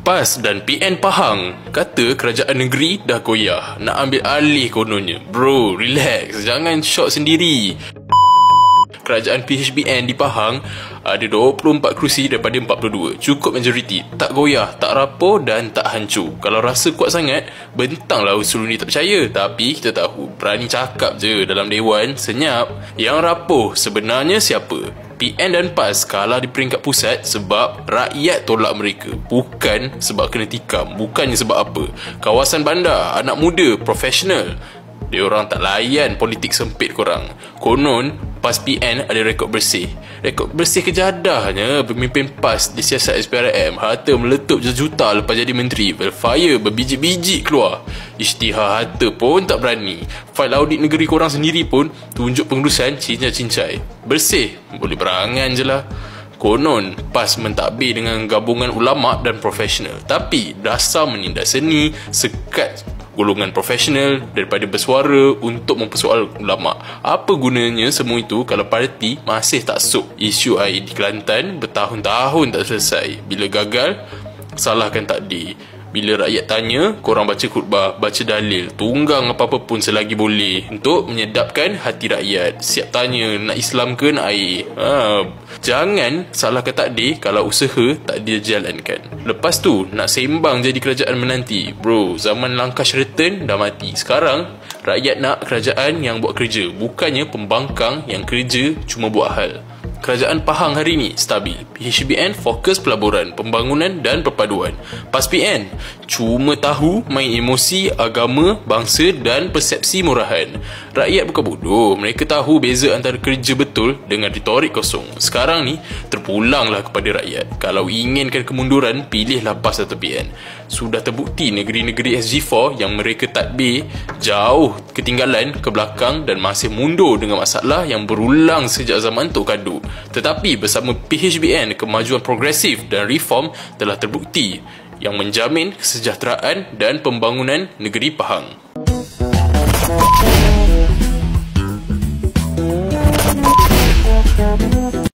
PAS dan PN Pahang kata kerajaan negeri dah goyah, nak ambil alih kononnya. Bro, relax, jangan shock sendiri. Kerajaan PHBN di Pahang ada 24 kerusi daripada 42. Cukup majoriti, tak goyah, tak rapuh dan tak hancur. Kalau rasa kuat sangat, bentanglah usul ni tak percaya. Tapi kita tahu, berani cakap je dalam dewan, senyap. Yang rapuh sebenarnya siapa? PN dan PAS kalah di peringkat pusat sebab rakyat tolak mereka, bukan sebab kena tikam. Bukannya sebab apa, kawasan bandar, anak muda, profesional, diorang tak layan politik sempit korang. Konon PAS PN ada rekod bersih. Rekod bersih kejadahnya pemimpin PAS di siasat SPRM. Harta meletup juta lepas jadi menteri. Velfire berbiji-biji keluar. Isytihar harta pun tak berani. Fail audit negeri korang sendiri pun tunjuk pengurusan cincai-cincai. Bersih, boleh berangan je lah. Konon PAS mentadbir dengan gabungan ulama' dan profesional, tapi dasar menindas seni, sekat golongan profesional daripada bersuara untuk mempersoal ulama'. Apa gunanya semua itu kalau parti masih tak sok? Isu air di Kelantan bertahun-tahun tak selesai. Bila gagal, salahkan takdir. Bila rakyat tanya, korang baca khutbah, baca dalil, tunggang apa-apa pun selagi boleh untuk menyedapkan hati rakyat. Siap tanya, nak Islam ke nak air? Jangan salahkan takdir kalau usaha tak dijalankan. Lepas tu, nak sembang jadi kerajaan menanti. Bro, zaman langkah Sheraton dah mati. Sekarang, rakyat nak kerajaan yang buat kerja, bukannya pembangkang yang kerja cuma buat hal. Kerajaan Pahang hari ini stabil. PHBN fokus pelaburan, pembangunan dan perpaduan. PAS PN cuma tahu main emosi, agama, bangsa dan persepsi murahan. Rakyat bukan bodoh, mereka tahu beza antara kerja betul dengan retorik kosong. Sekarang ni terpulanglah kepada rakyat. Kalau inginkan kemunduran, pilihlah PAS atau PN. Sudah terbukti negeri-negeri SG4 yang mereka tadbir jauh ketinggalan ke belakang dan masih mundur dengan masalah yang berulang sejak zaman Tok Kadu. Tetapi bersama PHBN, kemajuan progresif dan reform telah terbukti yang menjamin kesejahteraan dan pembangunan negeri Pahang.